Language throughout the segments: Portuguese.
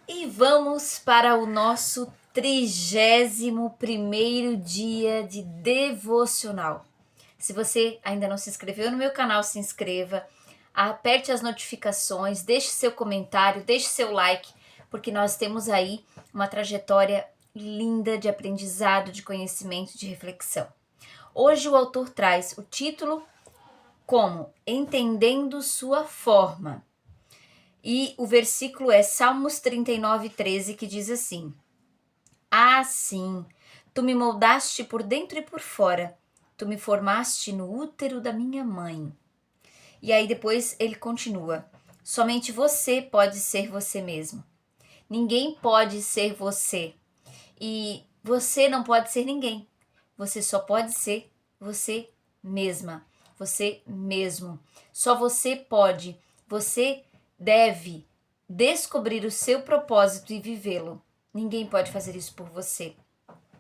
E vamos para o nosso 31º dia de devocional. Se você ainda não se inscreveu no meu canal, se inscreva, aperte as notificações, deixe seu comentário, deixe seu like, porque nós temos aí uma trajetória linda de aprendizado, de conhecimento, de reflexão. Hoje o autor traz o título como Entendendo Sua Forma. E o versículo é Salmos 39:13, que diz assim: Ah, sim, tu me moldaste por dentro e por fora, tu me formaste no útero da minha mãe. E aí depois ele continua: Somente você pode ser você mesmo. Ninguém pode ser você. E você não pode ser ninguém. Você só pode ser você mesma. Você mesmo. Só você pode. Você deve descobrir o seu propósito e vivê-lo. Ninguém pode fazer isso por você.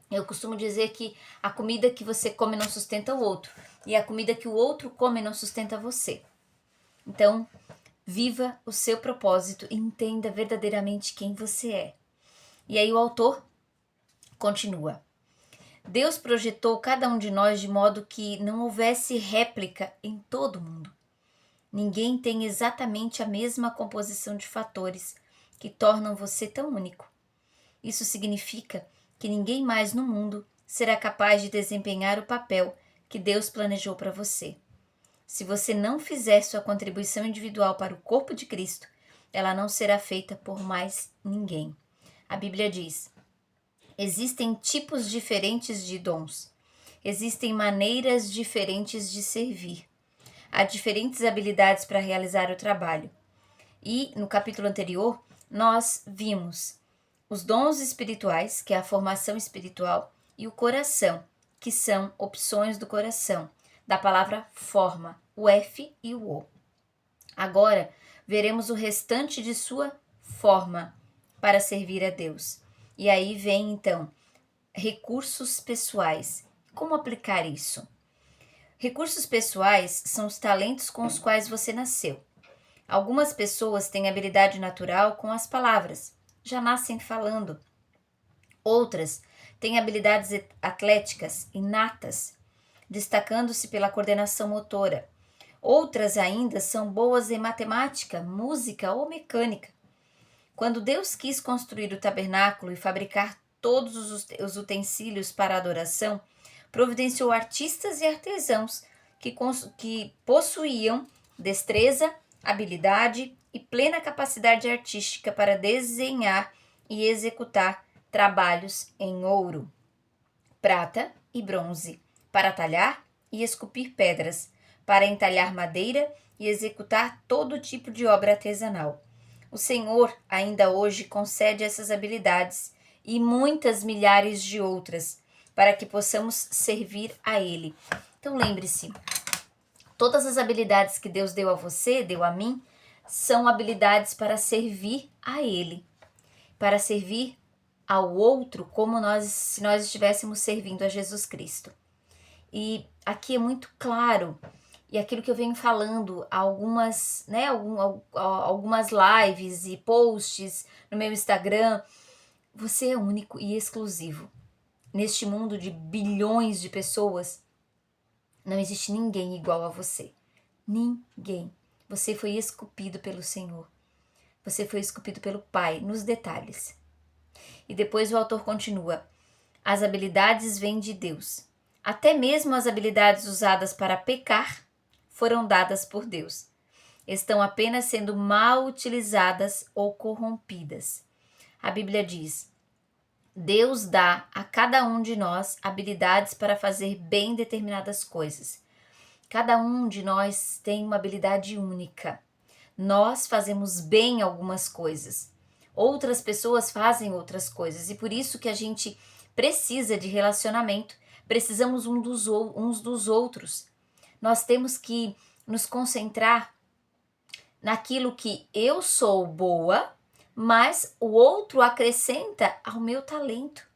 Eu costumo dizer que a comida que você come não sustenta o outro, e a comida que o outro come não sustenta você. Então, viva o seu propósito e entenda verdadeiramente quem você é. E aí o autor continua: Deus projetou cada um de nós de modo que não houvesse réplica em todo mundo. Ninguém tem exatamente a mesma composição de fatores que tornam você tão único. Isso significa que ninguém mais no mundo será capaz de desempenhar o papel que Deus planejou para você. Se você não fizer sua contribuição individual para o corpo de Cristo, ela não será feita por mais ninguém. A Bíblia diz: existem tipos diferentes de dons. Existem maneiras diferentes de servir. Há diferentes habilidades para realizar o trabalho. E no capítulo anterior, nós vimos os dons espirituais, que é a formação espiritual, e o coração, que são opções do coração, da palavra forma, o F e o O. Agora, veremos o restante de sua forma para servir a Deus. E aí vem, então, recursos pessoais. Como aplicar isso? Recursos pessoais são os talentos com os quais você nasceu. Algumas pessoas têm habilidade natural com as palavras, já nascem falando. Outras têm habilidades atléticas inatas, destacando-se pela coordenação motora. Outras ainda são boas em matemática, música ou mecânica. Quando Deus quis construir o tabernáculo e fabricar todos os utensílios para a adoração, providenciou artistas e artesãos que possuíam destreza, habilidade e plena capacidade artística para desenhar e executar trabalhos em ouro, prata e bronze, para talhar e esculpir pedras, para entalhar madeira e executar todo tipo de obra artesanal. O Senhor ainda hoje concede essas habilidades e muitas milhares de outras, para que possamos servir a Ele. Então lembre-se, todas as habilidades que Deus deu a você, deu a mim, são habilidades para servir a Ele, para servir ao outro como se nós estivéssemos servindo a Jesus Cristo. E aqui é muito claro, e aquilo que eu venho falando, algumas lives e posts no meu Instagram, você é único e exclusivo. Neste mundo de bilhões de pessoas, não existe ninguém igual a você. Ninguém. Você foi esculpido pelo Senhor. Você foi esculpido pelo Pai, nos detalhes. E depois o autor continua: as habilidades vêm de Deus. Até mesmo as habilidades usadas para pecar foram dadas por Deus. Estão apenas sendo mal utilizadas ou corrompidas. A Bíblia diz: Deus dá a cada um de nós habilidades para fazer bem determinadas coisas. Cada um de nós tem uma habilidade única. Nós fazemos bem algumas coisas. Outras pessoas fazem outras coisas. E por isso que a gente precisa de relacionamento. Precisamos uns dos outros. Nós temos que nos concentrar naquilo que eu sou boa, mas o outro acrescenta ao meu talento.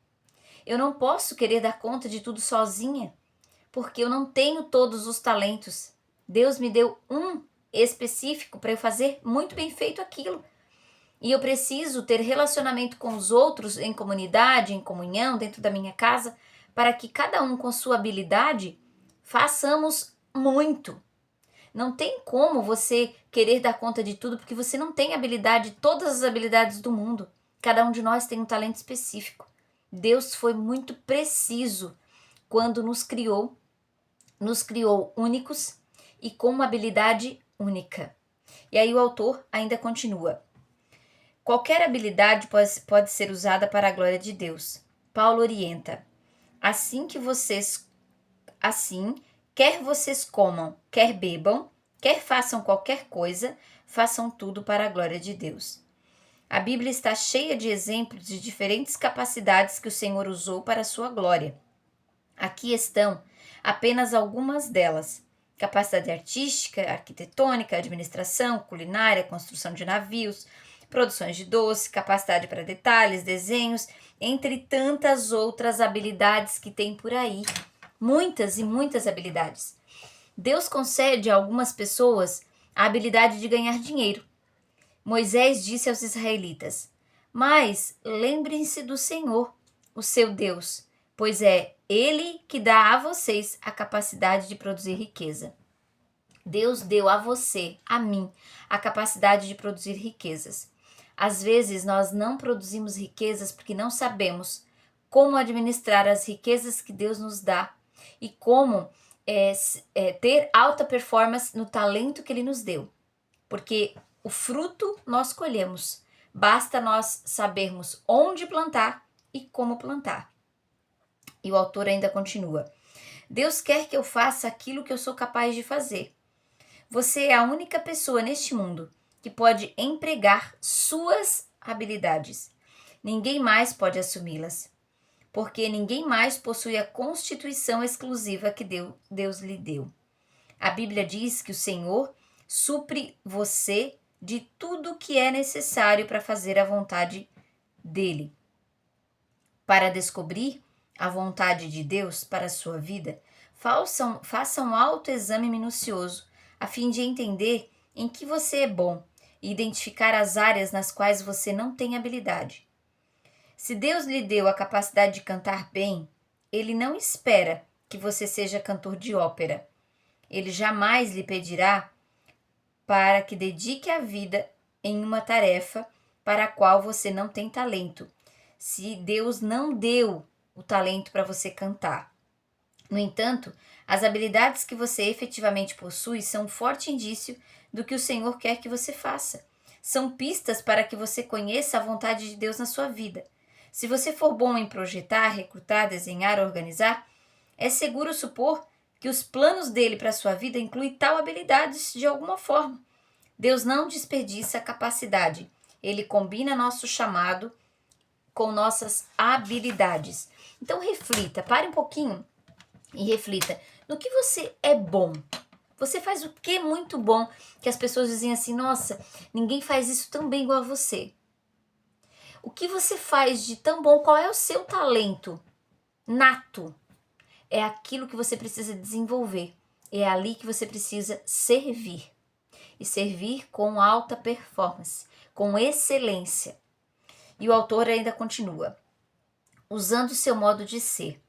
Eu não posso querer dar conta de tudo sozinha, porque eu não tenho todos os talentos. Deus me deu um específico para eu fazer muito bem feito aquilo. e eu preciso ter relacionamento com os outros em comunidade, em comunhão, dentro da minha casa, para que cada um com sua habilidade façamos muito. Não tem como você querer dar conta de tudo, porque você não tem habilidade, todas as habilidades do mundo. Cada um de nós tem um talento específico. Deus foi muito preciso quando nos criou únicos e com uma habilidade única. E aí o autor ainda continua. Qualquer habilidade pode ser usada para a glória de Deus. Paulo orienta. Quer vocês comam, quer bebam, quer façam qualquer coisa, façam tudo para a glória de Deus. A Bíblia está cheia de exemplos de diferentes capacidades que o Senhor usou para a sua glória. Aqui estão apenas algumas delas: capacidade artística, arquitetônica, administração, culinária, construção de navios, produções de doce, capacidade para detalhes, desenhos, entre tantas outras habilidades que tem por aí. Muitas e muitas habilidades. Deus concede a algumas pessoas a habilidade de ganhar dinheiro. Moisés disse aos israelitas: mas lembrem-se do Senhor, o seu Deus, pois é Ele que dá a vocês a capacidade de produzir riqueza. Deus deu a você, a mim, a capacidade de produzir riquezas. Às vezes nós não produzimos riquezas porque não sabemos como administrar as riquezas que Deus nos dá e como ter alta performance no talento que Ele nos deu. Porque o fruto nós colhemos, basta nós sabermos onde plantar e como plantar. E o autor ainda continua. Deus quer que eu faça aquilo que eu sou capaz de fazer. Você é a única pessoa neste mundo que pode empregar suas habilidades. Ninguém mais pode assumi-las, porque ninguém mais possui a constituição exclusiva que Deus lhe deu. A Bíblia diz que o Senhor supre você de tudo que é necessário para fazer a vontade dele. Para descobrir a vontade de Deus para a sua vida, faça um autoexame minucioso, a fim de entender em que você é bom e identificar as áreas nas quais você não tem habilidade. Se Deus lhe deu a capacidade de cantar bem, Ele não espera que você seja cantor de ópera. Ele jamais lhe pedirá para que dedique a vida em uma tarefa para a qual você não tem talento, se Deus não deu o talento para você cantar. No entanto, as habilidades que você efetivamente possui são um forte indício do que o Senhor quer que você faça. São pistas para que você conheça a vontade de Deus na sua vida. Se você for bom em projetar, recrutar, desenhar, organizar, é seguro supor que os planos dele para a sua vida incluem tal habilidade de alguma forma. Deus não desperdiça a capacidade. Ele combina nosso chamado com nossas habilidades. Então reflita, pare um pouquinho e reflita no que você é bom. Você faz o que muito bom que as pessoas dizem assim, nossa, ninguém faz isso tão bem igual a você. O que você faz de tão bom? Qual é o seu talento nato? É aquilo que você precisa desenvolver. É ali que você precisa servir. E servir com alta performance, com excelência. E o autor ainda continua. Usando seu modo de ser.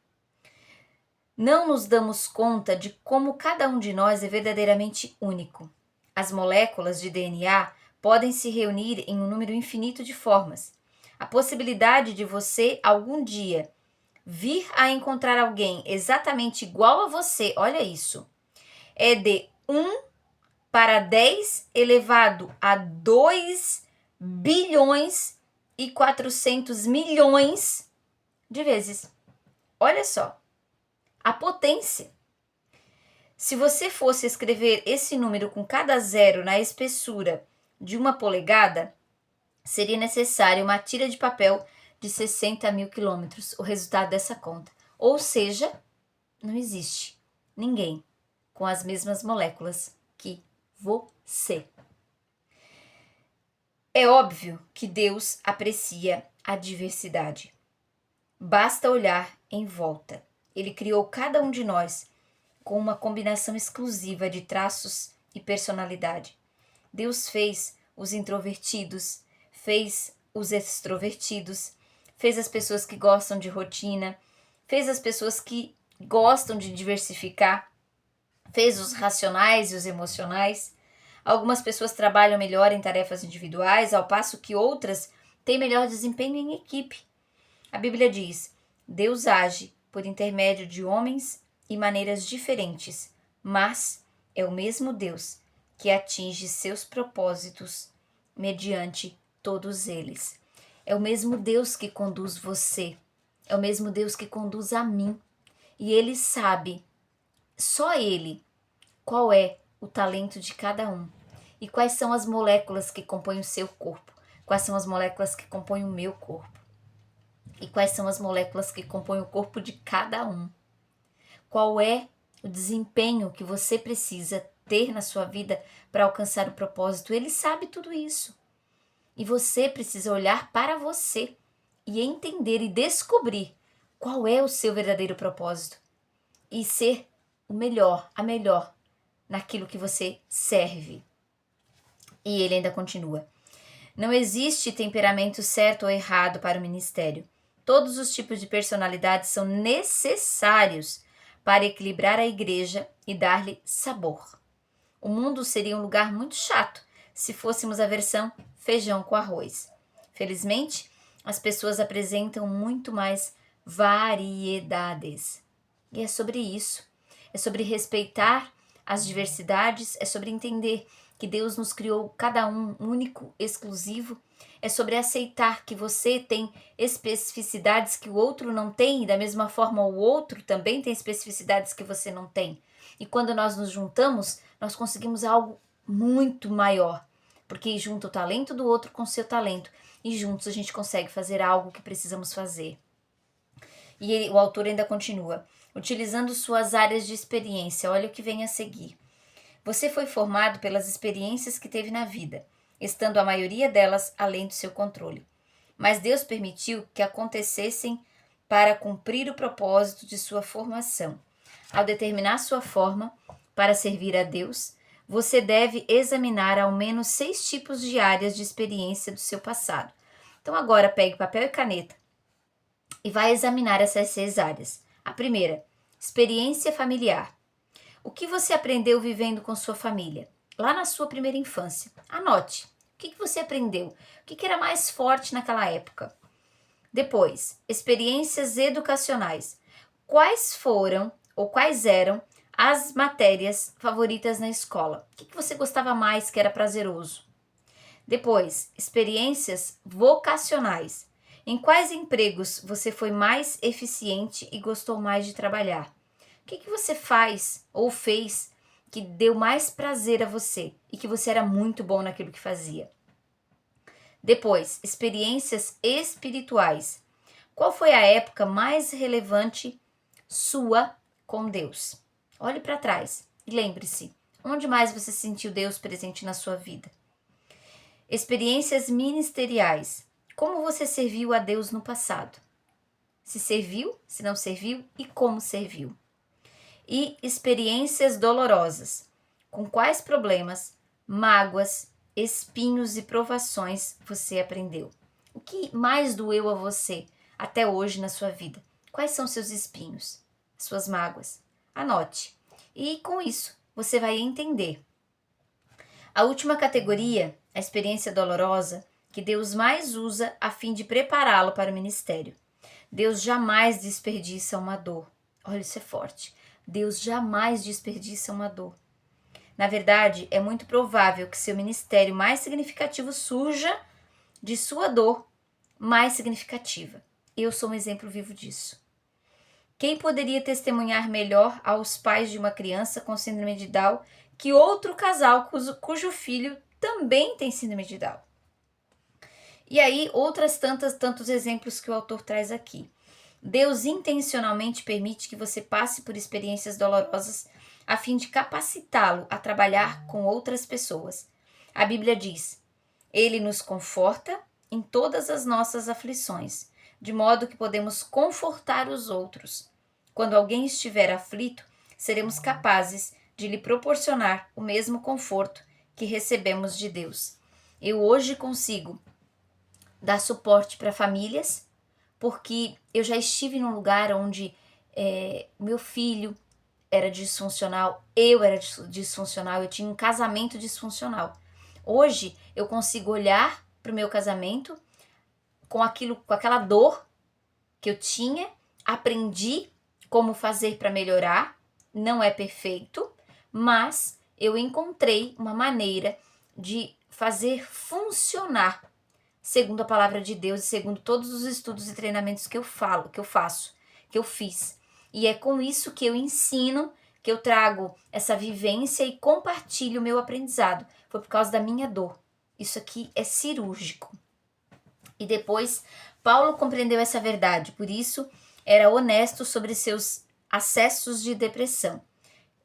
Não nos damos conta de como cada um de nós é verdadeiramente único. As moléculas de DNA podem se reunir em um número infinito de formas. A possibilidade de você, algum dia, vir a encontrar alguém exatamente igual a você, olha isso, é de 1 para 10 elevado a 2 bilhões e 400 milhões de vezes. Olha só, a potência. Se você fosse escrever esse número com cada zero na espessura de 1 polegada, seria necessário uma tira de papel de 60 mil quilômetros, o resultado dessa conta. Ou seja, não existe ninguém com as mesmas moléculas que você. É óbvio que Deus aprecia a diversidade. Basta olhar em volta. Ele criou cada um de nós com uma combinação exclusiva de traços e personalidade. Deus fez os introvertidos, fez os extrovertidos, fez as pessoas que gostam de rotina, fez as pessoas que gostam de diversificar, fez os racionais e os emocionais. Algumas pessoas trabalham melhor em tarefas individuais, ao passo que outras têm melhor desempenho em equipe. A Bíblia diz: Deus age por intermédio de homens e maneiras diferentes, mas é o mesmo Deus que atinge seus propósitos mediante todos eles. É o mesmo Deus que conduz você, é o mesmo Deus que conduz a mim. E Ele sabe, só Ele, qual é o talento de cada um e quais são as moléculas que compõem o seu corpo, quais são as moléculas que compõem o meu corpo e quais são as moléculas que compõem o corpo de cada um. Qual é o desempenho que você precisa ter na sua vida para alcançar o propósito? Ele sabe tudo isso. E você precisa olhar para você e entender e descobrir qual é o seu verdadeiro propósito e ser o melhor, a melhor naquilo que você serve. E ele ainda continua: não existe temperamento certo ou errado para o ministério. Todos os tipos de personalidade são necessários para equilibrar a igreja e dar-lhe sabor. O mundo seria um lugar muito chato se fôssemos a versão feijão com arroz. Felizmente, as pessoas apresentam muito mais variedades. E é sobre isso. É sobre respeitar as diversidades, é sobre entender que Deus nos criou cada um único, exclusivo. É sobre aceitar que você tem especificidades que o outro não tem, e da mesma forma o outro também tem especificidades que você não tem. E quando nós nos juntamos, nós conseguimos algo muito maior, porque junta o talento do outro com o seu talento, e juntos a gente consegue fazer algo que precisamos fazer. E o autor ainda continua: utilizando suas áreas de experiência, olha o que vem a seguir. Você foi formado pelas experiências que teve na vida, estando a maioria delas além do seu controle. Mas Deus permitiu que acontecessem para cumprir o propósito de sua formação. Ao determinar sua forma para servir a Deus, você deve examinar ao menos 6 tipos de áreas de experiência do seu passado. Então agora pegue papel e caneta e vai examinar essas 6 áreas. A primeira, experiência familiar. O que você aprendeu vivendo com sua família? Lá na sua primeira infância. Anote. O que você aprendeu? O que era mais forte naquela época? Depois, experiências educacionais. Quais foram ou quais eram as matérias favoritas na escola? O que você gostava mais, que era prazeroso? Depois, experiências vocacionais. Em quais empregos você foi mais eficiente e gostou mais de trabalhar? O que você faz ou fez que deu mais prazer a você e que você era muito bom naquilo que fazia? Depois, experiências espirituais. Qual foi a época mais relevante sua com Deus? Olhe para trás e lembre-se, onde mais você sentiu Deus presente na sua vida? Experiências ministeriais. Como você serviu a Deus no passado? Se serviu, se não serviu e como serviu? E experiências dolorosas. Com quais problemas, mágoas, espinhos e provações você aprendeu? O que mais doeu a você até hoje na sua vida? Quais são seus espinhos, suas mágoas? Anote. E com isso, você vai entender. A última categoria, a experiência dolorosa, que Deus mais usa a fim de prepará-lo para o ministério. Deus jamais desperdiça uma dor. Olha, isso é forte. Deus jamais desperdiça uma dor. Na verdade, é muito provável que seu ministério mais significativo surja de sua dor mais significativa. Eu sou um exemplo vivo disso. Quem poderia testemunhar melhor aos pais de uma criança com síndrome de Down que outro casal cujo filho também tem síndrome de Down? E aí, tantos exemplos que o autor traz aqui. Deus intencionalmente permite que você passe por experiências dolorosas a fim de capacitá-lo a trabalhar com outras pessoas. A Bíblia diz: Ele nos conforta em todas as nossas aflições, de modo que podemos confortar os outros. Quando alguém estiver aflito, seremos capazes de lhe proporcionar o mesmo conforto que recebemos de Deus. Eu hoje consigo dar suporte para famílias, porque eu já estive num lugar onde meu filho era disfuncional, eu era disfuncional, eu tinha um casamento disfuncional. Hoje eu consigo olhar para o meu casamento com aquela dor que eu tinha, aprendi como fazer para melhorar, não é perfeito, mas eu encontrei uma maneira de fazer funcionar segundo a palavra de Deus e segundo todos os estudos e treinamentos que eu faço, que eu fiz. E é com isso que eu ensino, que eu trago essa vivência e compartilho o meu aprendizado. Foi por causa da minha dor. Isso aqui é cirúrgico. E depois, Paulo compreendeu essa verdade, por isso era honesto sobre seus acessos de depressão.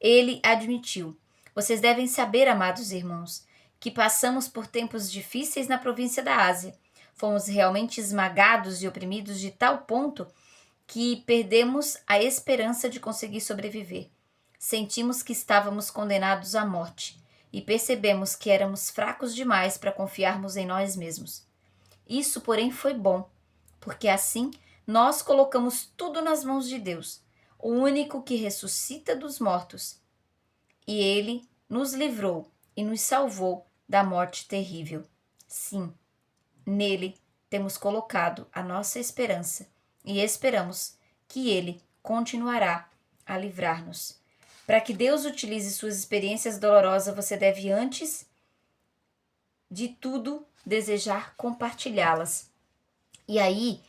Ele admitiu: vocês devem saber, amados irmãos, que passamos por tempos difíceis na província da Ásia. Fomos realmente esmagados e oprimidos de tal ponto que perdemos a esperança de conseguir sobreviver. Sentimos que estávamos condenados à morte e percebemos que éramos fracos demais para confiarmos em nós mesmos. Isso, porém, foi bom, porque assim nós colocamos tudo nas mãos de Deus, o único que ressuscita dos mortos. E Ele nos livrou e nos salvou da morte terrível. Sim, nele temos colocado a nossa esperança e esperamos que Ele continuará a livrar-nos. Para que Deus utilize suas experiências dolorosas, você deve, antes de tudo, desejar compartilhá-las. E aí,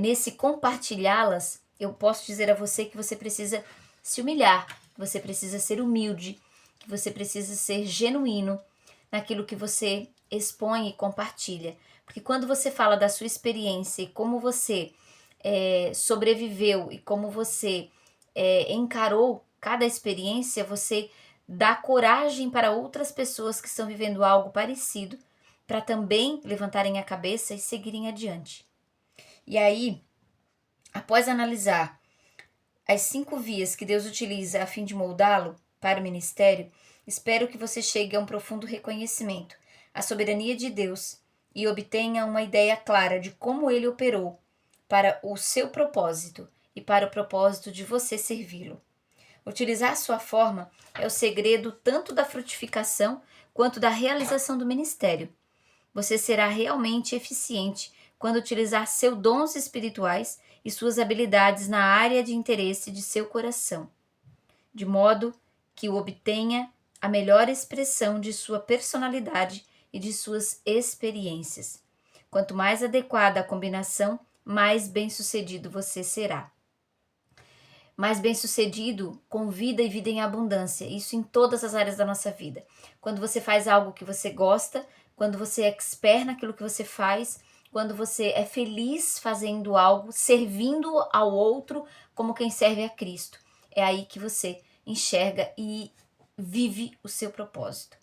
nesse compartilhá-las, eu posso dizer a você que você precisa se humilhar, que você precisa ser humilde, que você precisa ser genuíno naquilo que você expõe e compartilha. Porque quando você fala da sua experiência e como você sobreviveu e como você encarou cada experiência, você dá coragem para outras pessoas que estão vivendo algo parecido, para também levantarem a cabeça e seguirem adiante. E aí, após analisar as 5 vias que Deus utiliza a fim de moldá-lo para o ministério, espero que você chegue a um profundo reconhecimento à soberania de Deus e obtenha uma ideia clara de como Ele operou para o seu propósito e para o propósito de você servi-lo. Utilizar sua forma é o segredo tanto da frutificação quanto da realização do ministério. Você será realmente eficiente quando utilizar seus dons espirituais e suas habilidades na área de interesse de seu coração, de modo que o obtenha a melhor expressão de sua personalidade e de suas experiências. Quanto mais adequada a combinação, mais bem-sucedido você será. Mais bem-sucedido com vida e vida em abundância, isso em todas as áreas da nossa vida. Quando você faz algo que você gosta, quando você é expert naquilo que você faz, quando você é feliz fazendo algo, servindo ao outro como quem serve a Cristo. É aí que você enxerga e vive o seu propósito.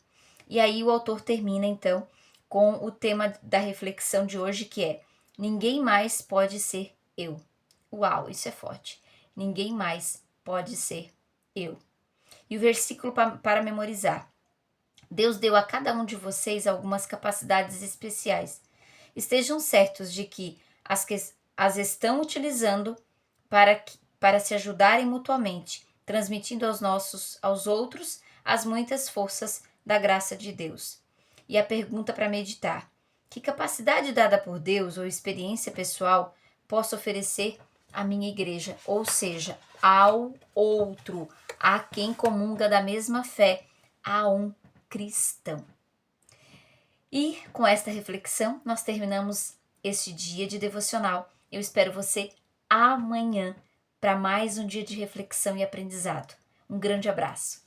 E aí o autor termina então com o tema da reflexão de hoje, que é: ninguém mais pode ser eu. Uau, isso é forte. Ninguém mais pode ser eu. E o versículo para memorizar: Deus deu a cada um de vocês algumas capacidades especiais. Estejam certos de que as estão utilizando para se ajudarem mutuamente, transmitindo aos outros as muitas forças da graça de Deus. E a pergunta para meditar: que capacidade dada por Deus ou experiência pessoal posso oferecer à minha igreja, ou seja, ao outro, a quem comunga da mesma fé, a um cristão? E com esta reflexão, nós terminamos este dia de devocional. Eu espero você amanhã para mais um dia de reflexão e aprendizado. Um grande abraço.